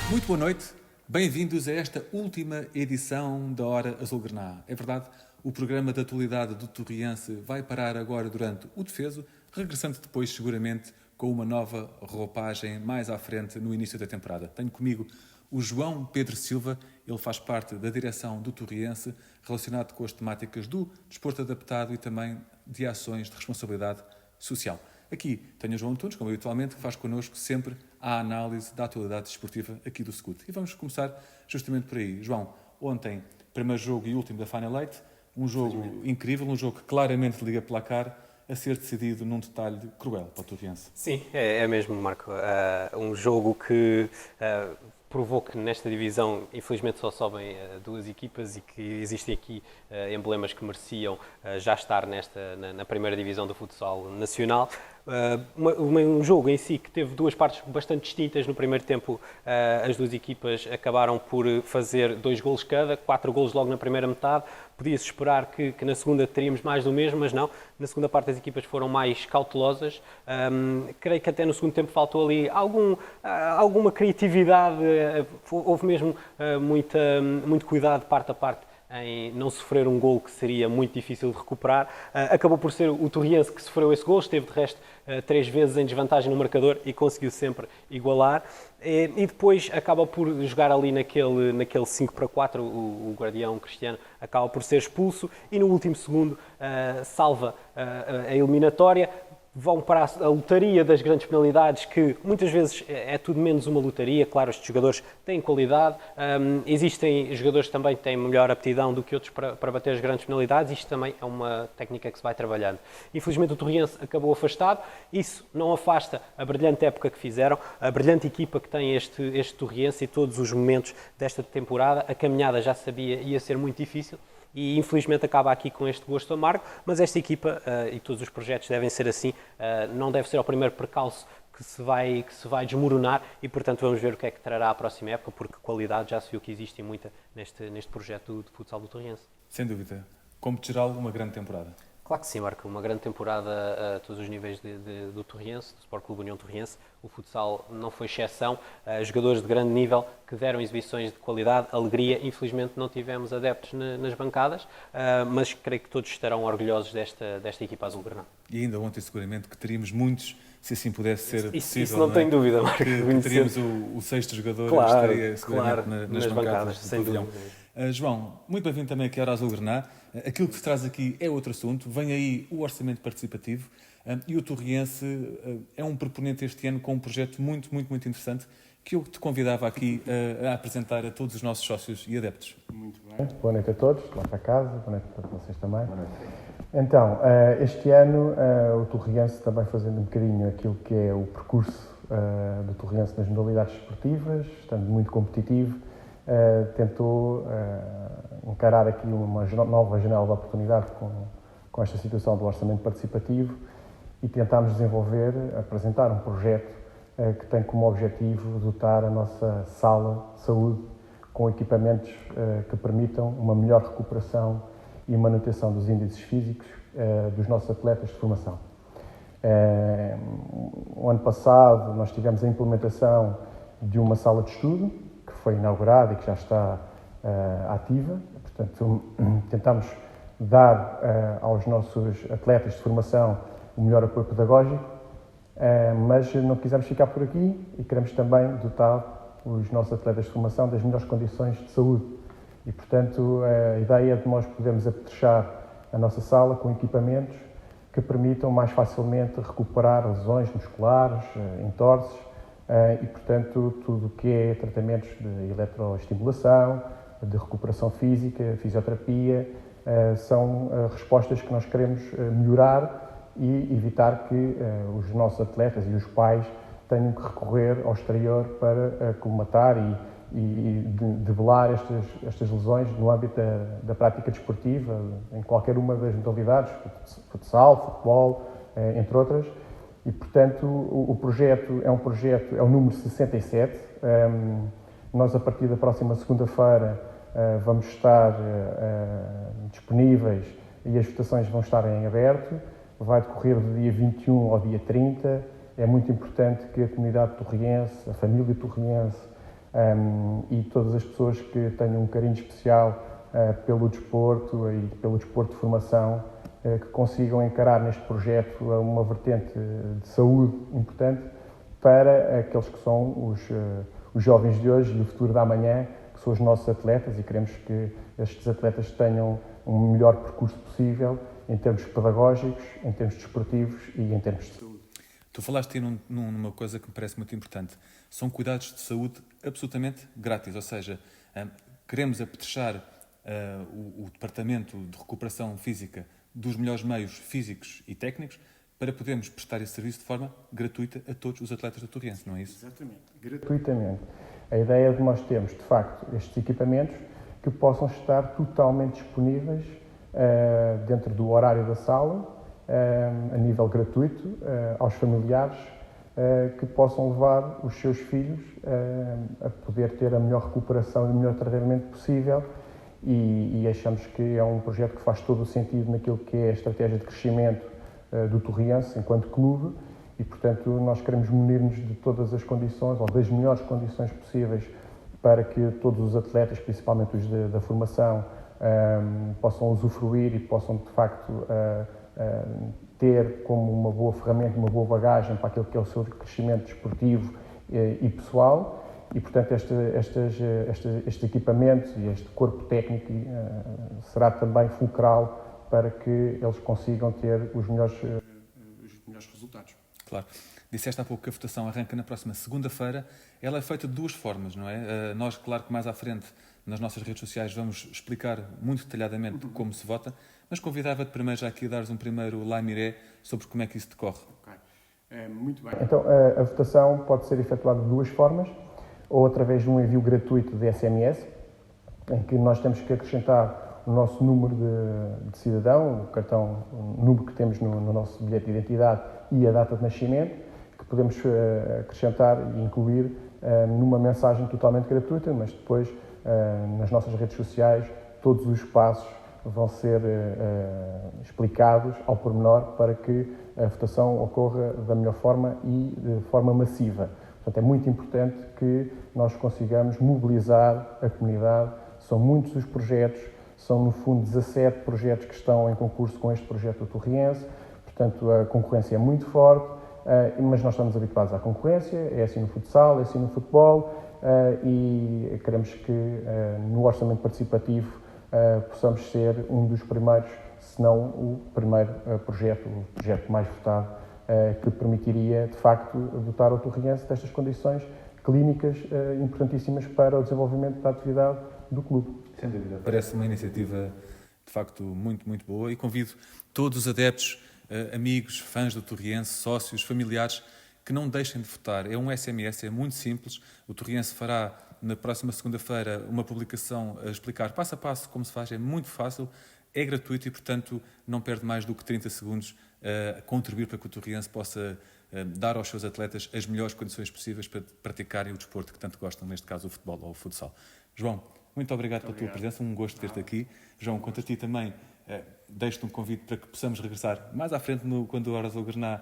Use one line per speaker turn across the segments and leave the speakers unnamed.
Muito boa noite, bem-vindos a esta última edição da Hora Azulgrana. É verdade, o programa de atualidade do Torriense vai parar agora durante o defeso, regressando depois seguramente com uma nova roupagem mais à frente no início da temporada. Tenho comigo o João Pedro Silva, ele faz parte da direção do Torriense, relacionado com as temáticas do desporto adaptado e também de ações de responsabilidade social. Aqui tenho o João Antunes, como habitualmente, que faz connosco sempre a análise da atualidade desportiva aqui do Scoot. E vamos começar justamente por aí. João, ontem, primeiro jogo e último da Final Eight, um jogo incrível, um jogo que claramente liga placar, a ser decidido num detalhe cruel para o Torriense.
Sim, é mesmo, Marco. Um jogo que provou que nesta divisão, infelizmente, só sobem duas equipas e que existem aqui emblemas que mereciam já estar na primeira divisão do futsal nacional. Um jogo em si que teve duas partes bastante distintas. No primeiro tempo, as duas equipas acabaram por fazer 2 golos cada, 4 golos logo na primeira metade. Podia-se esperar que na segunda teríamos mais do mesmo, mas não. Na segunda parte as equipas foram mais cautelosas. Creio que até no segundo tempo faltou ali alguma criatividade. Houve mesmo muito cuidado parte a parte em não sofrer um gol que seria muito difícil de recuperar. Acabou por ser o Torriense que sofreu esse gol, esteve de resto 3 vezes em desvantagem no marcador e conseguiu sempre igualar. E depois acaba por jogar ali naquele 5-4, o guardião Cristiano acaba por ser expulso e no último segundo salva a eliminatória. Vão para a lotaria das grandes penalidades, que muitas vezes é tudo menos uma lotaria. Claro, estes jogadores têm qualidade, existem jogadores também que têm melhor aptidão do que outros para bater as grandes penalidades. Isto também é uma técnica que se vai trabalhando. Infelizmente o Torriense acabou afastado, isso não afasta a brilhante época que fizeram, a brilhante equipa que tem este Torriense e todos os momentos desta temporada. A caminhada já sabia ia ser muito difícil. E infelizmente acaba aqui com este gosto amargo, mas esta equipa e todos os projetos devem ser assim, não deve ser o primeiro percalço que se vai desmoronar e, portanto, vamos ver o que é que trará a próxima época, porque qualidade já se viu que existe muita neste projeto de futsal do Torriense.
Sem dúvida. Como geral, uma grande temporada.
Claro que sim, Marco. Uma grande temporada a todos os níveis do Torriense, do Sport Clube União Torriense. O futsal não foi exceção. Jogadores de grande nível que deram exibições de qualidade, alegria. Infelizmente não tivemos adeptos nas bancadas, mas creio que todos estarão orgulhosos desta equipa azul-grana.
E ainda ontem, seguramente, que teríamos muitos, se assim pudesse ser possível.
Isso não tenho dúvida, Marco.
Que teríamos o sexto jogador
claro,
estaria seguramente nas bancadas
sem dúvida.
João, muito bem-vindo também aqui à Hora Azul-Grana. Aquilo que se traz aqui é outro assunto. Vem aí o orçamento participativo e o Torriense é um proponente este ano com um projeto muito interessante que eu te convidava aqui a apresentar a todos os nossos sócios e adeptos.
Muito bem. Boa noite a todos, lá para casa, boa noite para vocês também. Boa noite. Então, este ano o Torriense, também fazendo um bocadinho aquilo que é o percurso do Torriense nas modalidades esportivas, estando muito competitivo, tentou encarar aqui uma nova janela de oportunidade com esta situação do orçamento participativo e tentámos apresentar um projeto que tem como objetivo dotar a nossa sala de saúde com equipamentos que permitam uma melhor recuperação e manutenção dos índices físicos dos nossos atletas de formação. O ano passado nós tivemos a implementação de uma sala de estudo que foi inaugurada e que já está ativa. Portanto, tentamos dar aos nossos atletas de formação o melhor apoio pedagógico, mas não quisemos ficar por aqui e queremos também dotar os nossos atletas de formação das melhores condições de saúde. E, portanto, a ideia é de nós podermos apetrechar a nossa sala com equipamentos que permitam mais facilmente recuperar lesões musculares, entorses e, portanto, tudo o que é tratamentos de eletroestimulação, de recuperação física, fisioterapia, são respostas que nós queremos melhorar e evitar que os nossos atletas e os pais tenham que recorrer ao exterior para colmatar e debelar estas lesões no âmbito da prática desportiva, em qualquer uma das modalidades, futsal, futebol, entre outras. E, portanto, o projeto é o número 67. Nós, a partir da próxima segunda-feira, vamos estar disponíveis e as votações vão estar em aberto. Vai decorrer do dia 21 ao dia 30. É muito importante que a comunidade torriense, a família torriense, e todas as pessoas que tenham um carinho especial pelo desporto e pelo desporto de formação, que consigam encarar neste projeto uma vertente de saúde importante para aqueles que são os jovens de hoje e o futuro da amanhã, que são os nossos atletas, e queremos que estes atletas tenham um melhor percurso possível em termos pedagógicos, em termos desportivos e em termos de saúde.
Tu falaste aí numa coisa que me parece muito importante. São cuidados de saúde absolutamente grátis, ou seja, queremos apetrechar o Departamento de Recuperação Física dos melhores meios físicos e técnicos para podermos prestar esse serviço de forma gratuita a todos os atletas da Torriense, não é isso?
Exatamente, gratuitamente. A ideia é de nós termos, de facto, estes equipamentos que possam estar totalmente disponíveis dentro do horário da sala, a nível gratuito, aos familiares que possam levar os seus filhos a poder ter a melhor recuperação e o melhor tratamento possível, e achamos que é um projeto que faz todo o sentido naquilo que é a estratégia de crescimento do Torriense enquanto clube, e portanto nós queremos munir-nos de todas as condições, ou das melhores condições possíveis, para que todos os atletas, principalmente os da formação, possam usufruir e possam de facto ter como uma boa ferramenta, uma boa bagagem para aquilo que é o seu crescimento desportivo e pessoal. E, portanto, estes equipamentos e este corpo técnico será também fulcral para que eles consigam ter os melhores resultados.
Claro. Disseste há pouco que a votação arranca na próxima segunda-feira. Ela é feita de duas formas, não é? Nós, claro que mais à frente, nas nossas redes sociais, vamos explicar muito detalhadamente como se vota, mas convidava-te primeiro já aqui a dares um primeiro lamiré sobre como é que isso decorre.
Okay. Muito bem. Então, a votação pode ser efetuada de duas formas, ou através de um envio gratuito de SMS, em que nós temos que acrescentar o nosso número de cidadão, o número que temos no nosso bilhete de identidade e a data de nascimento, que podemos acrescentar e incluir numa mensagem totalmente gratuita, mas depois nas nossas redes sociais todos os passos vão ser explicados ao pormenor para que a votação ocorra da melhor forma e de forma massiva. Portanto, é muito importante que nós consigamos mobilizar a comunidade. São muitos os projetos, são no fundo 17 projetos que estão em concurso com este projeto do Torriense, portanto a concorrência é muito forte, mas nós estamos habituados à concorrência, é assim no futsal, é assim no futebol, e queremos que no orçamento participativo possamos ser um dos primeiros, se não o primeiro projeto, o projeto mais votado, que permitiria, de facto, dotar o Torriense destas condições clínicas importantíssimas para o desenvolvimento da atividade do clube.
Sem dúvida. Parece uma iniciativa, de facto, muito, muito boa, e convido todos os adeptos, amigos, fãs do Torriense, sócios, familiares, que não deixem de votar. É um SMS, é muito simples. O Torriense fará, na próxima segunda-feira, uma publicação a explicar passo a passo como se faz. É muito fácil, é gratuito e, portanto, não perde mais do que 30 segundos a contribuir para que o Torriense possa dar aos seus atletas as melhores condições possíveis para praticarem o desporto que tanto gostam, neste caso o futebol ou o futsal. João, muito obrigado pela tua presença, um gosto ter-te aqui. João, quanto a ti também, deixo-te um convite para que possamos regressar mais à frente quando o Hora Azulgrana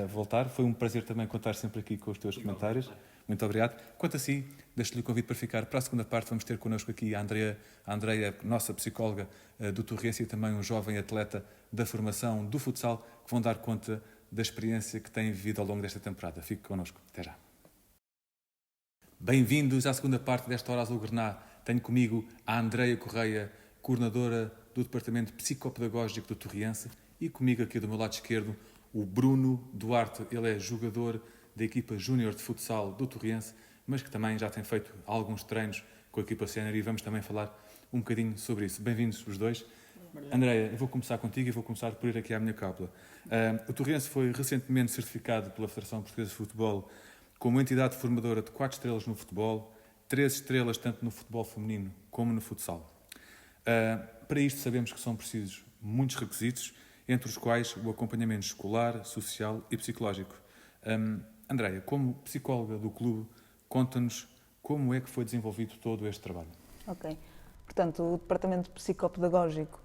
voltar. Foi um prazer também contar sempre aqui com os teus comentários. Muito obrigado. Quanto a si, deixo-lhe o convite para ficar para a segunda parte. Vamos ter connosco aqui a Andreia, nossa psicóloga do Torriense, e também um jovem atleta da formação do futsal, que vão dar conta da experiência que têm vivido ao longo desta temporada. Fique connosco. Até já. Bem-vindos à segunda parte desta Hora Azulgrana. Tenho comigo a Andreia Correia, coordenadora do Departamento Psicopedagógico do Torriense, e comigo aqui do meu lado esquerdo o Bruno Duarte. Ele é jogador da equipa júnior de futsal do Torriense, mas que também já tem feito alguns treinos com a equipa sénior, e vamos também falar um bocadinho sobre isso. Bem-vindos os dois. Andreia, eu vou começar contigo e vou começar por ir aqui à minha cábula. O Torriense foi recentemente certificado pela Federação Portuguesa de Futebol como entidade formadora de 4 estrelas no futebol, 3 estrelas tanto no futebol feminino como no futsal. Para isto sabemos que são precisos muitos requisitos, entre os quais o acompanhamento escolar, social e psicológico. Andreia, como psicóloga do clube, conta-nos como é que foi desenvolvido todo este trabalho.
Ok. Portanto, o Departamento Psicopedagógico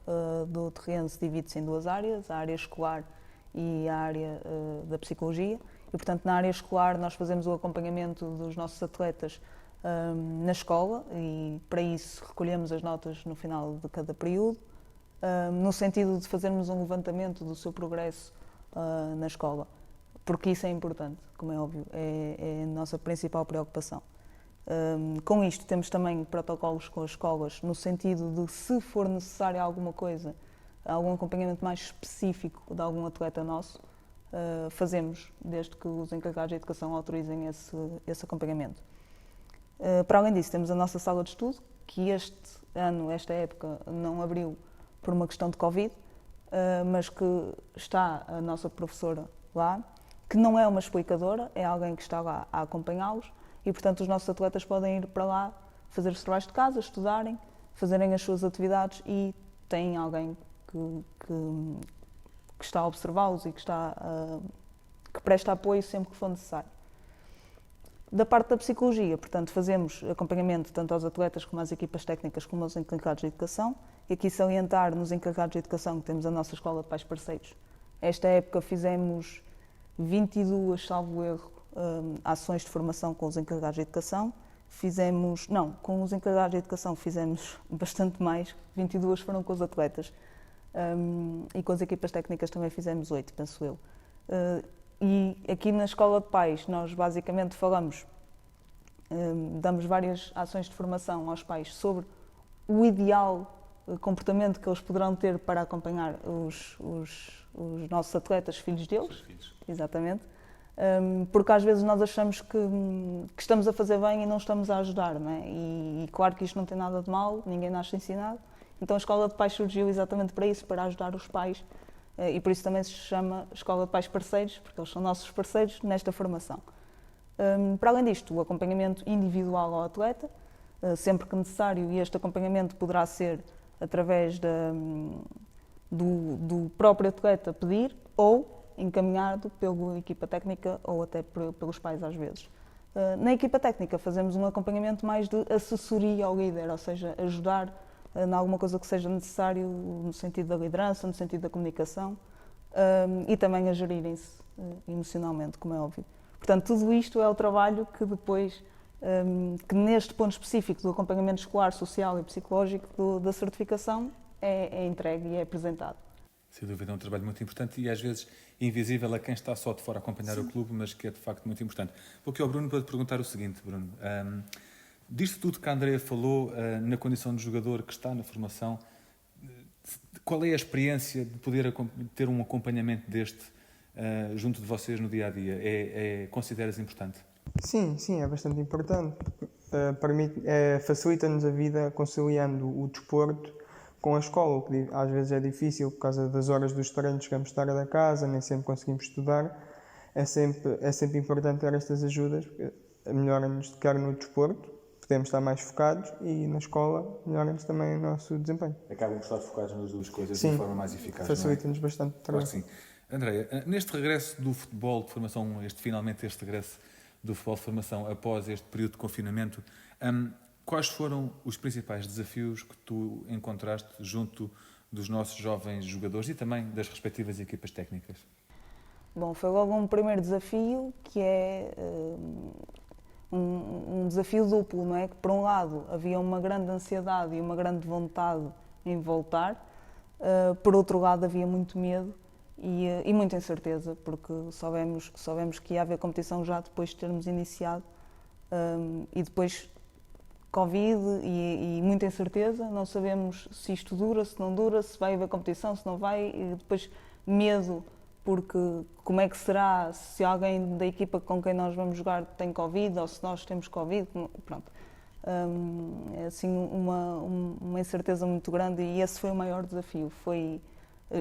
do Torriense divide-se em duas áreas, a área escolar e a área da psicologia. E, portanto, na área escolar nós fazemos o acompanhamento dos nossos atletas na escola, e para isso recolhemos as notas no final de cada período, no sentido de fazermos um levantamento do seu progresso na escola, porque isso é importante, como é óbvio, é a nossa principal preocupação. Com isto temos também protocolos com as escolas, no sentido de, se for necessário alguma coisa, algum acompanhamento mais específico de algum atleta nosso, fazemos, desde que os encarregados de educação autorizem esse acompanhamento. Para além disso, temos a nossa sala de estudo, que este ano, esta época, não abriu por uma questão de Covid, mas que está a nossa professora lá, que não é uma explicadora, é alguém que está lá a acompanhá-los, e portanto os nossos atletas podem ir para lá fazer os trabalhos de casa, estudarem, fazerem as suas atividades, e têm alguém que está a observá-los e que presta apoio sempre que for necessário. Da parte da psicologia, portanto, fazemos acompanhamento tanto aos atletas como às equipas técnicas como aos encarregados de educação. E aqui salientar nos encarregados de educação que temos a nossa escola de pais parceiros. Esta época fizemos 22, salvo erro, ações de formação com os encarregados de educação. Com os encarregados de educação fizemos bastante mais, 22 foram com os atletas. E com as equipas técnicas também fizemos 8, penso eu. E aqui na escola de pais nós basicamente falamos, damos várias ações de formação aos pais sobre o ideal comportamento que eles poderão ter para acompanhar os nossos atletas, filhos deles.
Filhos.
Exatamente. Porque às vezes nós achamos que estamos a fazer bem e não estamos a ajudar, não é? E claro que isto não tem nada de mal, ninguém nasce ensinado. Então a escola de pais surgiu exatamente para isso, para ajudar os pais. E por isso também se chama Escola de Pais Parceiros, porque eles são nossos parceiros nesta formação. Para além disto, o acompanhamento individual ao atleta, sempre que necessário, e este acompanhamento poderá ser através do próprio atleta pedir, ou encaminhado pela equipa técnica, ou até pelos pais às vezes. Na equipa técnica fazemos um acompanhamento mais de assessoria ao líder, ou seja, ajudar em alguma coisa que seja necessário no sentido da liderança, no sentido da comunicação, e também a gerirem-se emocionalmente, como é óbvio. Portanto, tudo isto é o trabalho que depois, que neste ponto específico do acompanhamento escolar, social e psicológico da certificação, é entregue e é apresentado.
Sem dúvida, é um trabalho muito importante e às vezes invisível a quem está só de fora a acompanhar o clube, mas que é de facto muito importante. Vou aqui ao Bruno para te perguntar o seguinte, Bruno. Disto tudo que a Andrea falou, na condição de jogador que está na formação, qual é a experiência de poder ter um acompanhamento deste junto de vocês no dia-a-dia? Consideras importante?
Sim, é bastante importante. Facilita-nos a vida conciliando o desporto com a escola, o que às vezes é difícil por causa das horas dos treinos, chegamos tarde da casa, nem sempre conseguimos estudar. É sempre importante ter estas ajudas, porque melhora-nos quer no desporto, podemos estar mais focados, e na escola melhora-nos também o nosso desempenho.
Acabam por estar focados nas duas coisas
sim,
de forma mais eficaz.
Facilita-nos bastante.
Claro que sim. Andrea, neste regresso do futebol de formação, finalmente este regresso do futebol de formação após este período de confinamento, quais foram os principais desafios que tu encontraste junto dos nossos jovens jogadores e também das respectivas equipas técnicas?
Bom, foi logo um primeiro desafio, que é um desafio duplo, não é? Que por um lado havia uma grande ansiedade e uma grande vontade em voltar, por outro lado havia muito medo e muita incerteza, porque soubemos que ia haver competição já depois de termos iniciado, e depois Covid e muita incerteza, não sabemos se isto dura, se não dura, se vai haver competição, se não vai, e depois medo, porque como é que será se alguém da equipa com quem nós vamos jogar tem Covid, ou se nós temos Covid, pronto. É assim uma incerteza muito grande, e esse foi o maior desafio, foi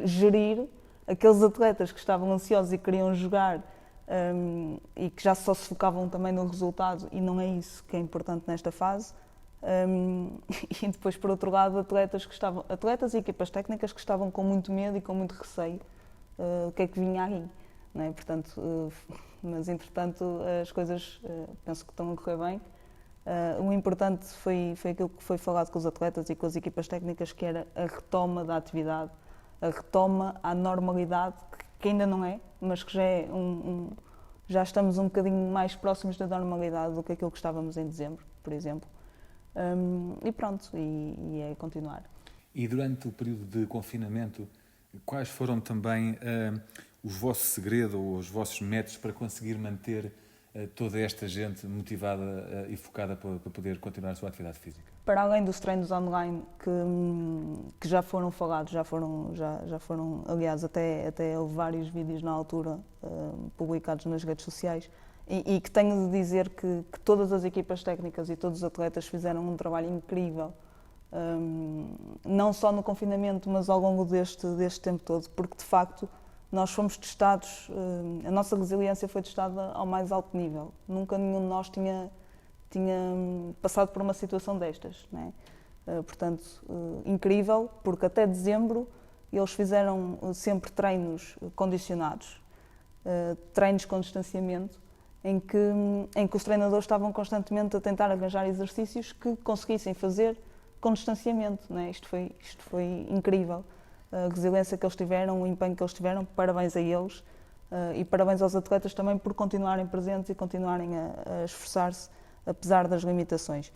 gerir aqueles atletas que estavam ansiosos e queriam jogar, e que já só se focavam também no resultado, e não é isso que é importante nesta fase. E depois, por outro lado, atletas e equipas técnicas que estavam com muito medo e com muito receio o que é que vinha aí, não é? Portanto, mas entretanto as coisas penso que estão a correr bem. O importante foi aquilo que foi falado com os atletas e com as equipas técnicas, que era a retoma da atividade, a retoma à normalidade, que ainda não é, mas que já estamos um bocadinho mais próximos da normalidade do que aquilo que estávamos em dezembro, por exemplo. E pronto, e é continuar.
E durante o período de confinamento, quais foram também os vossos segredos ou os vossos métodos para conseguir manter toda esta gente motivada e focada para poder continuar a sua atividade física?
Para além dos treinos online que já foram falados, já foram aliás, até houve vários vídeos na altura publicados nas redes sociais, e que tenho de dizer que todas as equipas técnicas e todos os atletas fizeram um trabalho incrível, não só no confinamento, mas ao longo deste tempo todo, porque de facto nós fomos testados, a nossa resiliência foi testada ao mais alto nível. Nunca nenhum de nós tinha passado por uma situação destas, né? Portanto, incrível, porque até dezembro eles fizeram sempre treinos condicionados, treinos com distanciamento, em que os treinadores estavam constantemente a tentar arranjar exercícios que conseguissem fazer com distanciamento, né? Isto foi incrível. A resiliência que eles tiveram, o empenho que eles tiveram, parabéns a eles e parabéns aos atletas também por continuarem presentes e continuarem a esforçar-se, apesar das limitações.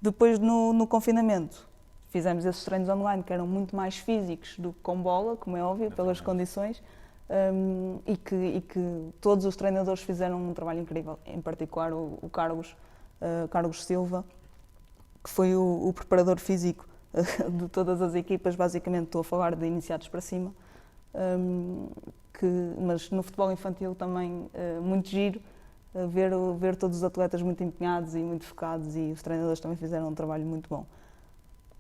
Depois, no confinamento, fizemos esses treinos online que eram muito mais físicos do que com bola, como é óbvio, pelas condições, e que todos os treinadores fizeram um trabalho incrível, em particular o Carlos Silva, que foi o preparador físico de todas as equipas. Basicamente estou a falar de iniciados para cima, mas no futebol infantil também muito giro, ver todos os atletas muito empenhados e muito focados, e os treinadores também fizeram um trabalho muito bom.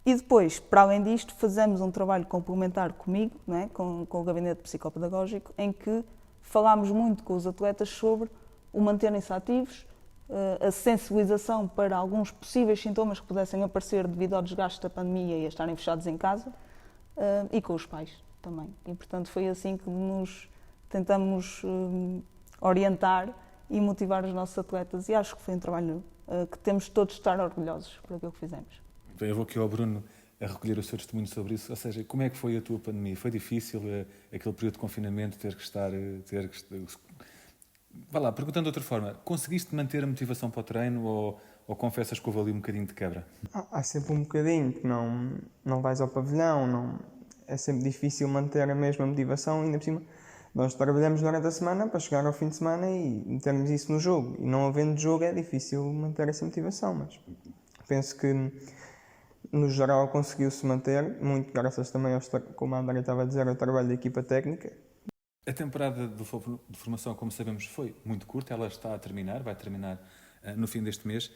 E depois, para além disto, fazemos um trabalho complementar comigo, né, com o gabinete psicopedagógico, em que falámos muito com os atletas sobre o manterem-se ativos, a sensibilização para alguns possíveis sintomas que pudessem aparecer devido ao desgaste da pandemia e a estarem fechados em casa, e com os pais também. E, portanto, foi assim que nos tentamos orientar e motivar os nossos atletas, e acho que foi um trabalho que temos todos de estar orgulhosos por aquilo que fizemos.
Eu vou aqui ao Bruno a recolher o seu testemunho sobre isso, ou seja, como é que foi a tua pandemia? Foi difícil aquele período de confinamento, Vá lá, perguntando de outra forma, conseguiste manter a motivação para o treino ou confessas que houve ali um bocadinho de quebra?
Há sempre um bocadinho, que não vais ao pavilhão, é sempre difícil manter a mesma motivação, ainda por cima. Nós trabalhamos durante a semana para chegar ao fim de semana e metermos isso no jogo. E não havendo jogo é difícil manter essa motivação, mas penso que no geral conseguiu-se manter, muito graças também, como a André estava a dizer, ao trabalho da equipa técnica.
A temporada de formação, como sabemos, foi muito curta, ela está a terminar, vai terminar no fim deste mês,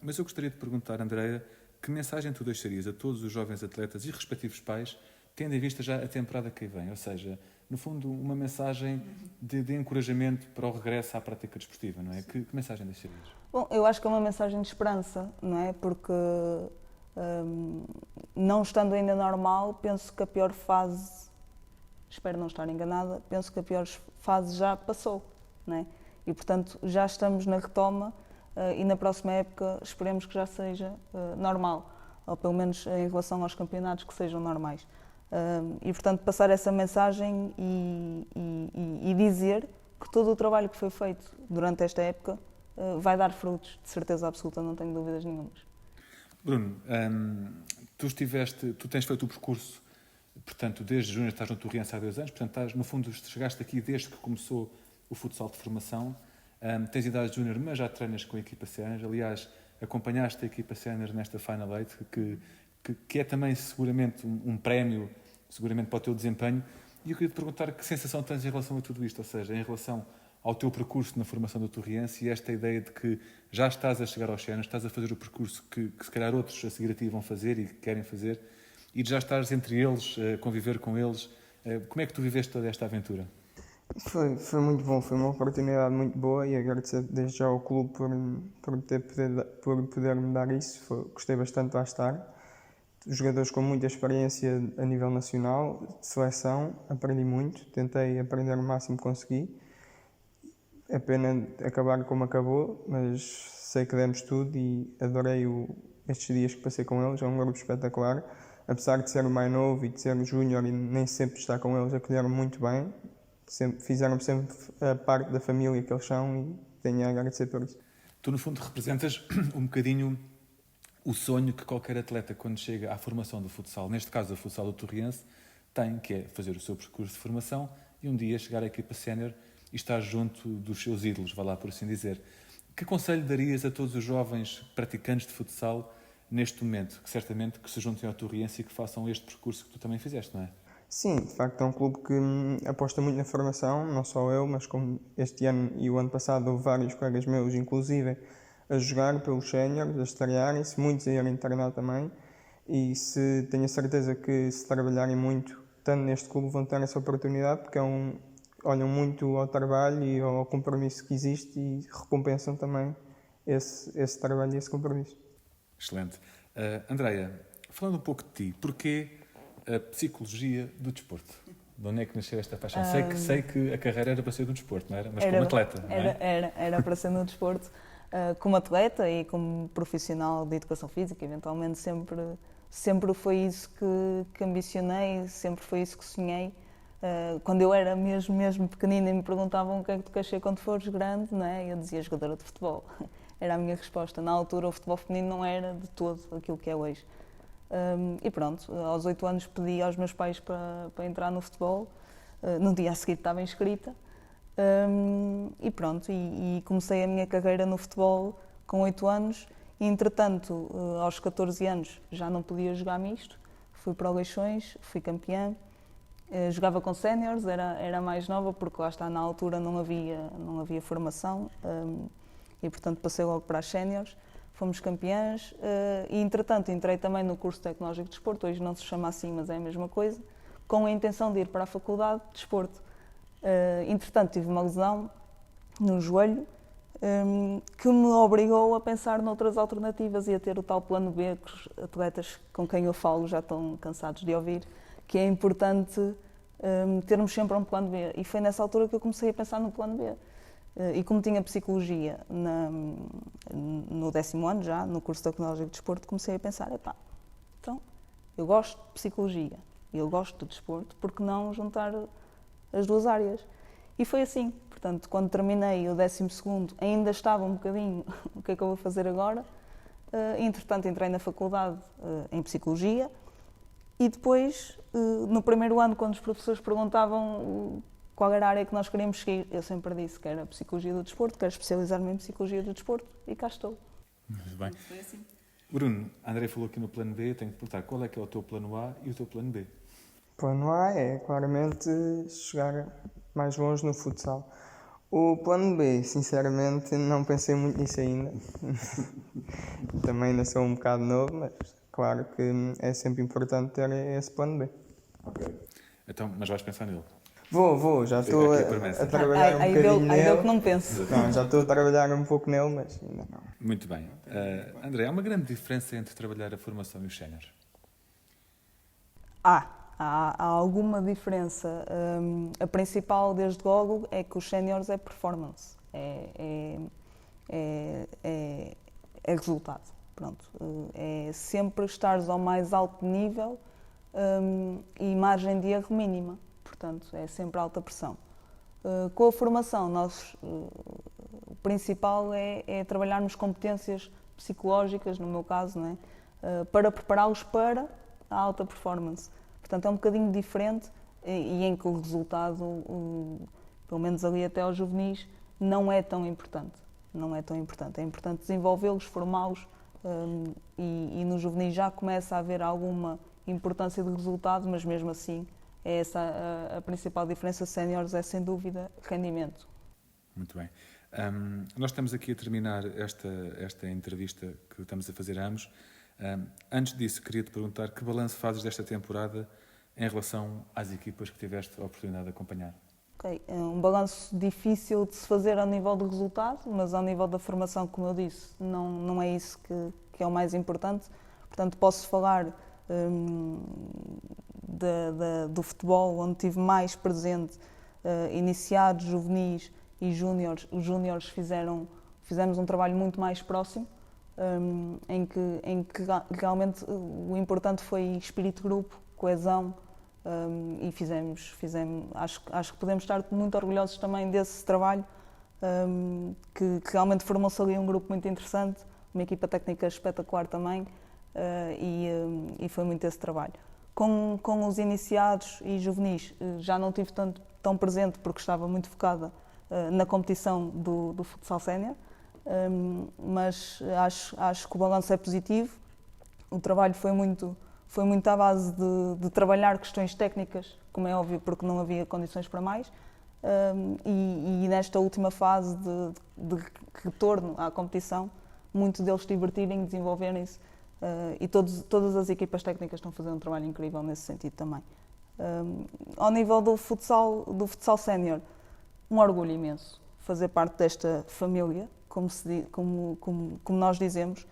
mas eu gostaria de perguntar, Andréa, que mensagem tu deixarias a todos os jovens atletas e respectivos pais, tendo em vista já a temporada que aí vem, ou seja, no fundo, uma mensagem de encorajamento para o regresso à prática desportiva, não é? Que mensagem deixarias?
Bom, eu acho que é uma mensagem de esperança, não é? Porque não estando ainda normal, penso que a pior fase, espero não estar enganada, penso que a pior fase já passou, não é? E portanto já estamos na retoma e na próxima época esperemos que já seja normal, ou pelo menos em relação aos campeonatos que sejam normais. E portanto passar essa mensagem e dizer que todo o trabalho que foi feito durante esta época vai dar frutos, de certeza absoluta, não tenho dúvidas nenhumas.
Bruno, tu tens feito o percurso, portanto, desde junho estás no Torriense há 2 anos, portanto, no fundo, chegaste aqui desde que começou o futsal de formação, tens idade júnior, mas já treinas com a equipa sénior, aliás, acompanhaste a equipa sénior nesta Final Eight, que é também seguramente um prémio, seguramente para o teu desempenho, e eu queria te perguntar que sensação tens em relação a tudo isto, ou seja, em relação ao teu percurso na formação do Torriense e esta ideia de que já estás a chegar aos séniores, estás a fazer o percurso que se calhar outros a seguir a ti vão fazer e que querem fazer, e de já estares entre eles, a conviver com eles. Como é que tu viveste toda esta aventura?
Foi muito bom, foi uma oportunidade muito boa e agradecer desde já ao clube por poder me dar isso. Gostei bastante de lá estar. Jogadores com muita experiência a nível nacional, de seleção, aprendi muito, tentei aprender o máximo que consegui. É pena acabar como acabou, mas sei que demos tudo e adorei estes dias que passei com eles, é um grupo espetacular. Apesar de ser o mais novo e de ser o júnior e nem sempre estar com eles, acolheram muito bem, fizeram sempre a parte da família que eles são e tenho a agradecer por isso.
Tu, no fundo, representas um bocadinho o sonho que qualquer atleta, quando chega à formação do futsal, neste caso o futsal do Torriense, tem, que é fazer o seu percurso de formação e um dia chegar à equipa sénior e estar junto dos seus ídolos, vá lá por assim dizer. Que conselho darias a todos os jovens praticantes de futsal neste momento, que certamente que se juntem ao Torriense e que façam este percurso que tu também fizeste, não é?
Sim, de facto é um clube que aposta muito na formação, não só eu, mas como este ano e o ano passado houve vários colegas meus, inclusive, a jogar pelos séniores, a estrearem-se, muitos a irem treinar também, e tenho a certeza que se trabalharem muito, tanto neste clube, vão ter essa oportunidade, porque olham muito ao trabalho e ao compromisso que existe e recompensam também esse trabalho e esse compromisso.
Excelente. Andreia, falando um pouco de ti, porquê a psicologia do desporto? De onde é que nasceu esta paixão? Sei que a carreira era para ser do desporto, não era? Mas como atleta, não é?
Era para ser no desporto. Como atleta e como profissional de educação física, eventualmente sempre foi isso que ambicionei, sempre foi isso que sonhei. Quando eu era mesmo pequenina e me perguntavam o que é que tu queres ser quando fores grande, não é? Eu dizia jogadora de futebol. Era a minha resposta. Na altura o futebol feminino não era de todo aquilo que é hoje. E pronto, aos 8 anos pedi aos meus pais para entrar no futebol. No dia a seguir estava inscrita. E pronto, e comecei a minha carreira no futebol com 8 anos e, entretanto, aos 14 anos já não podia jogar misto, fui para o Leixões, fui campeã, jogava com séniores, era mais nova porque lá está, na altura não havia formação e, portanto, passei logo para as séniores, fomos campeãs e, entretanto, entrei também no curso tecnológico de desporto, hoje não se chama assim, mas é a mesma coisa, com a intenção de ir para a faculdade de desporto. Entretanto, tive uma lesão no joelho que me obrigou a pensar noutras alternativas e a ter o tal plano B que os atletas com quem eu falo já estão cansados de ouvir, que é importante termos sempre um plano B. E foi nessa altura que eu comecei a pensar no plano B. E como tinha psicologia no 10º ano já, no curso tecnológico de desporto, comecei a pensar, então, eu gosto de psicologia e eu gosto de desporto, por que não juntar as duas áreas? E foi assim. Portanto, quando terminei o 12º, ainda estava um bocadinho o que é que eu vou fazer agora. Entretanto, entrei na faculdade em Psicologia e depois, no primeiro ano, quando os professores perguntavam qual era a área que nós queríamos seguir, eu sempre disse que era Psicologia do Desporto, quero especializar-me em Psicologia do Desporto e cá estou.
Muito bem.
Foi assim.
Bruno, a André falou aqui no plano B, eu tenho que perguntar qual é que é o teu plano A e o teu plano B?
O plano A é claramente chegar mais longe no futsal. O plano B, sinceramente, não pensei muito nisso ainda. Também ainda sou um bocado novo, mas claro que é sempre importante ter esse plano B.
Ok. Então, mas vais pensar nele?
Vou, já estou a trabalhar um bocadinho nele.
Aí deu que não penso.
Não, já estou a trabalhar um pouco nele, mas ainda não.
Muito bem. André, há uma grande diferença entre trabalhar a formação e os séniores?
Há alguma diferença. A principal, desde logo, é que os séniores é performance, é resultado. Pronto. É sempre estares ao mais alto nível e margem de erro mínima. Portanto, é sempre alta pressão. Com a formação, o principal é trabalharmos competências psicológicas, no meu caso, não é? Para prepará-los para a alta performance. Portanto, é um bocadinho diferente e em que o resultado, pelo menos ali até aos juvenis, não é tão importante. Não é tão importante. É importante desenvolvê-los, formá-los e no juvenil já começa a haver alguma importância de resultado, mas mesmo assim é essa a principal diferença. Séniores é sem dúvida rendimento.
Muito bem. Nós estamos aqui a terminar esta entrevista que estamos a fazer a ambos. Antes disso, queria-te perguntar que balanço fazes desta temporada em relação às equipas que tiveste a oportunidade de acompanhar?
Okay. É um balanço difícil de se fazer ao nível do resultado, mas ao nível da formação, como eu disse, não é isso que é o mais importante. Portanto, posso falar do futebol, onde tive mais presente, iniciados, juvenis e júniores. Os júniores fizemos um trabalho muito mais próximo, em que realmente o importante foi espírito de grupo, coesão, e acho que podemos estar muito orgulhosos também desse trabalho, que realmente formou-se ali um grupo muito interessante, uma equipa técnica espetacular também, e foi muito esse trabalho. Com os iniciados e juvenis já não tive tão presente porque estava muito focada na competição do futsal sénior, mas acho que o balanço é positivo. O trabalho foi muito à base de trabalhar questões técnicas, como é óbvio, porque não havia condições para mais, e nesta última fase de retorno à competição, muitos deles se divertirem, desenvolverem-se, e todas as equipas técnicas estão a fazer um trabalho incrível nesse sentido também. Ao nível do futsal sénior, um orgulho imenso fazer parte desta família, como nós dizemos,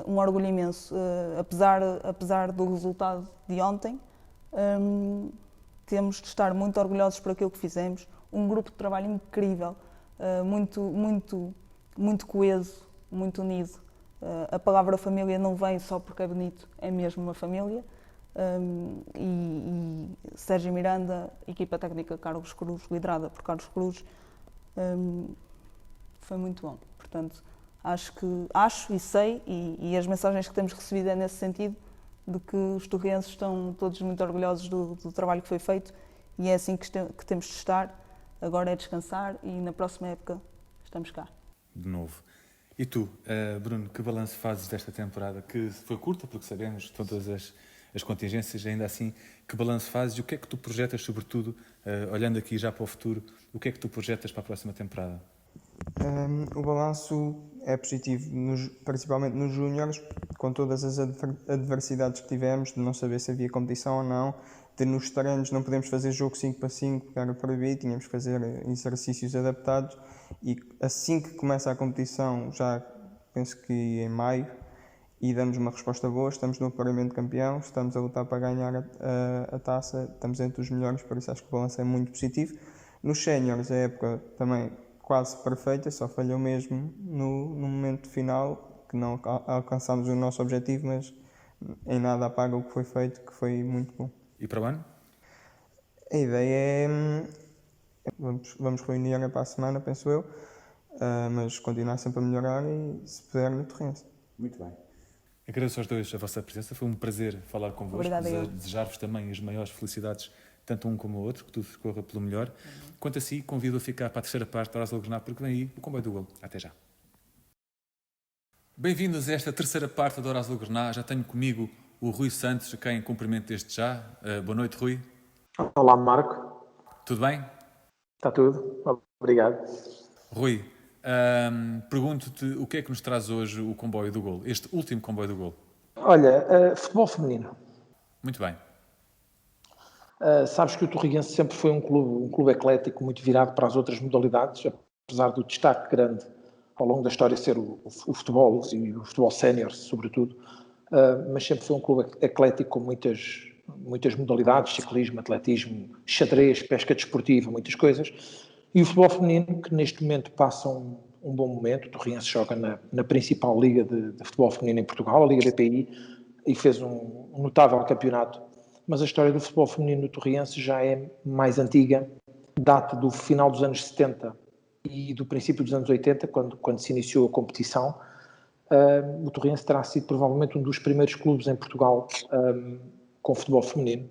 um orgulho imenso, apesar do resultado de ontem, temos de estar muito orgulhosos por aquilo que fizemos, um grupo de trabalho incrível, muito coeso, muito unido. A palavra família não vem só porque é bonito, é mesmo uma família. E Sérgio Miranda, equipa técnica Carlos Cruz, liderada por Carlos Cruz, foi muito bom. Portanto, acho e sei, e as mensagens que temos recebido é nesse sentido, de que os torrienses estão todos muito orgulhosos do trabalho que foi feito, e é assim que temos de estar. Agora é descansar e na próxima época estamos cá.
De novo. E tu, Bruno, que balanço fazes desta temporada? Que foi curta, porque sabemos todas as contingências, ainda assim, que balanço fazes e o que é que tu projetas, sobretudo, olhando aqui já para o futuro, o que é que tu projetas para a próxima temporada?
O balanço é positivo, principalmente nos júniores, com todas as adversidades que tivemos, de não saber se havia competição ou não, de nos treinos não podemos fazer jogo 5 para 5, porque era proibido, tínhamos que fazer exercícios adaptados, e assim que começa a competição, já penso que em maio, e damos uma resposta boa, estamos no apuramento de campeão, estamos a lutar para ganhar a taça, estamos entre os melhores, por isso acho que o balanço é muito positivo. Nos séniores, a época também quase perfeita, só falhou mesmo no momento final, que não alcançámos o nosso objetivo, mas em nada apaga o que foi feito, que foi muito bom.
E para o ano?
A ideia é, vamos reunir para a semana, penso eu, mas continuar sempre a melhorar e, se puder, no Torrense.
Muito bem. Agradeço aos dois a vossa presença, foi um prazer falar convosco.
Obrigada, eu.
Desejar-vos também as maiores felicidades, tanto um como o outro, que tudo corra pelo melhor. Quanto a si, convido a ficar para a terceira parte da Hora Azulgrana, porque vem aí o comboio do golo. Até já. Bem-vindos a esta terceira parte da Hora Azulgrana. Já tenho comigo o Rui Santos, a quem cumprimento desde já. Boa noite, Rui.
Olá, Marco.
Tudo bem?
Está tudo? Obrigado.
Rui, pergunto-te o que é que nos traz hoje o comboio do golo, este último comboio do golo?
Olha, futebol feminino.
Muito bem.
Sabes que o Torriense sempre foi um clube eclético, muito virado para as outras modalidades, apesar do destaque grande ao longo da história ser o futebol e o futebol sénior, sobretudo, mas sempre foi um clube eclético com muitas modalidades, ciclismo, atletismo, xadrez, pesca desportiva, muitas coisas. E o futebol feminino, que neste momento passa um bom momento. O Torriense joga na principal liga de futebol feminino em Portugal, a Liga BPI, e fez um notável campeonato. Mas a história do futebol feminino no Torriense já é mais antiga, data do final dos anos 70 e do princípio dos anos 80, quando se iniciou a competição. O Torriense terá sido provavelmente um dos primeiros clubes em Portugal com futebol feminino.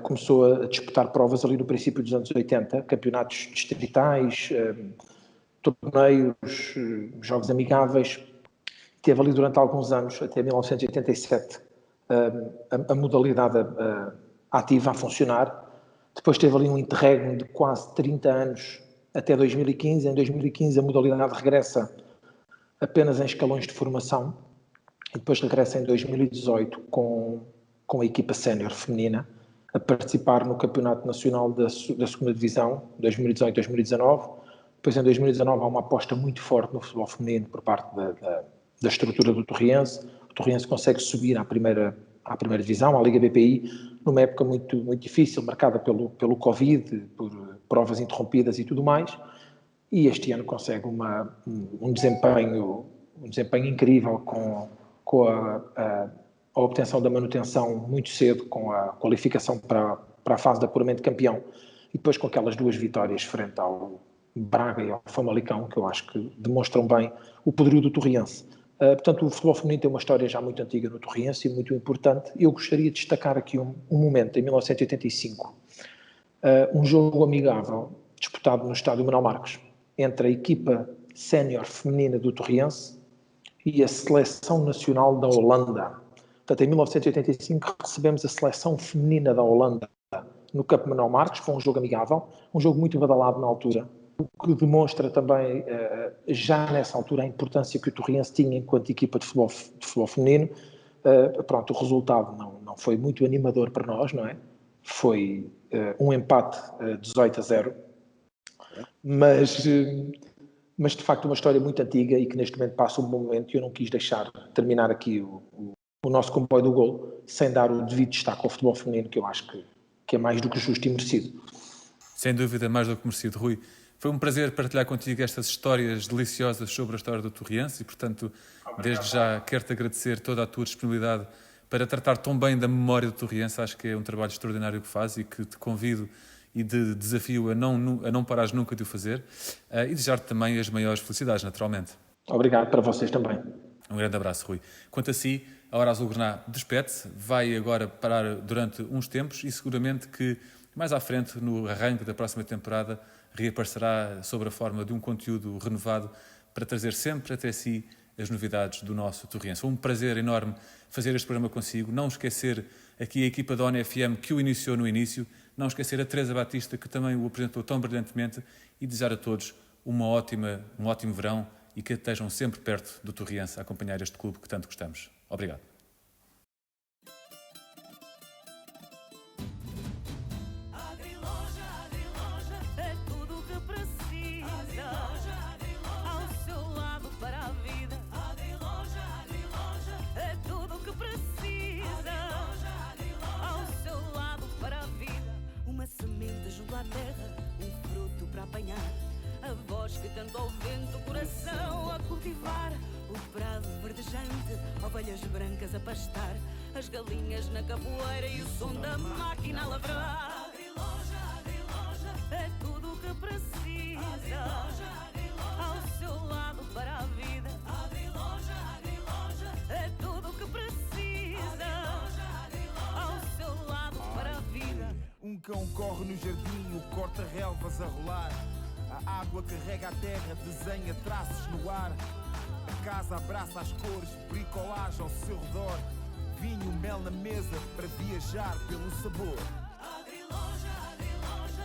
Começou a disputar provas ali no princípio dos anos 80, campeonatos distritais, torneios, jogos amigáveis. Teve ali durante alguns anos, até 1987, a modalidade ativa a funcionar. Depois teve ali um interregno de quase 30 anos até 2015. Em 2015 a modalidade regressa apenas em escalões de formação e depois regressa em 2018 com a equipa sénior feminina a participar no Campeonato Nacional da Segunda Divisão, 2018-2019. Depois, em 2019, há uma aposta muito forte no futebol feminino por parte da estrutura do Torriense. O Torriense consegue subir à primeira divisão, à Liga BPI, numa época muito, muito difícil, marcada pelo Covid, por provas interrompidas e tudo mais. E este ano consegue um desempenho incrível com a obtenção da manutenção muito cedo, com a qualificação para a fase de apuramento de campeão, e depois com aquelas 2 vitórias frente ao Braga e ao Famalicão, que eu acho que demonstram bem o poderio do Torriense. Portanto, o futebol feminino tem uma história já muito antiga no Torriense e muito importante. Eu gostaria de destacar aqui um momento, em 1985, um jogo amigável disputado no estádio Manuel Marques, entre a equipa sénior feminina do Torriense e a seleção nacional da Holanda. Portanto, em 1985 recebemos a seleção feminina da Holanda no Campo Manuel Marques, foi um jogo amigável, um jogo muito badalado na altura, o que demonstra também, já nessa altura, a importância que o Torriense tinha enquanto equipa de futebol feminino. Pronto, o resultado não foi muito animador para nós, não é? Foi um empate 18-0, mas de facto uma história muito antiga e que neste momento passa um bom momento, e eu não quis deixar terminar aqui o nosso comboio do golo sem dar o devido destaque ao futebol feminino, que eu acho que é mais do que justo e merecido.
Sem dúvida, mais do que merecido, Rui. Foi um prazer partilhar contigo estas histórias deliciosas sobre a história do Torriense e, portanto, desde já quero-te agradecer toda a tua disponibilidade para tratar tão bem da memória do Torriense. Acho que é um trabalho extraordinário que fazes e que te convido e te desafio a não parares nunca de o fazer, e desejar-te também as maiores felicidades, naturalmente.
Obrigado para vocês também.
Um grande abraço, Rui. Quanto a si, a Hora Azul Grená despede-se, vai agora parar durante uns tempos e seguramente que mais à frente, no arranque da próxima temporada, reaparecerá sob a forma de um conteúdo renovado para trazer sempre até si as novidades do nosso Torriense. Foi um prazer enorme fazer este programa consigo. Não esquecer aqui a equipa da ONU FM que o iniciou no início, não esquecer a Teresa Batista que também o apresentou tão brilhantemente e desejar a todos um ótimo verão e que estejam sempre perto do Torriense a acompanhar este clube que tanto gostamos. Obrigado.
À terra, um fruto para apanhar, a voz que canta ao vento, o coração a cultivar, o prado verdejante, ovelhas brancas a pastar, as galinhas na capoeira e o som da máquina a lavrar. Agriloja, é tudo o que precisa, ao seu lado para a vida. Agriloja, é tudo o que precisa, ao seu lado para a vida.
Um cão corre no jardim, o corta-relvas a rolar. A água que rega a terra, desenha traços no ar. A casa abraça as cores, bricolagem ao seu redor. Vinho, mel na mesa, para viajar pelo sabor.
Agriloja,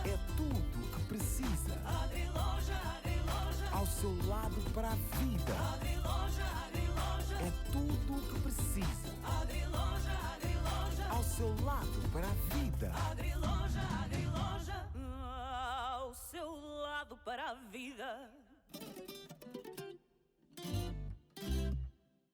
é tudo o que precisa.
Agriloja,
ao seu lado para a vida.
Agriloja,
é tudo o que precisa.
Agriloja,
ao seu lado para a vida.
Agriloja, ao seu lado para a vida.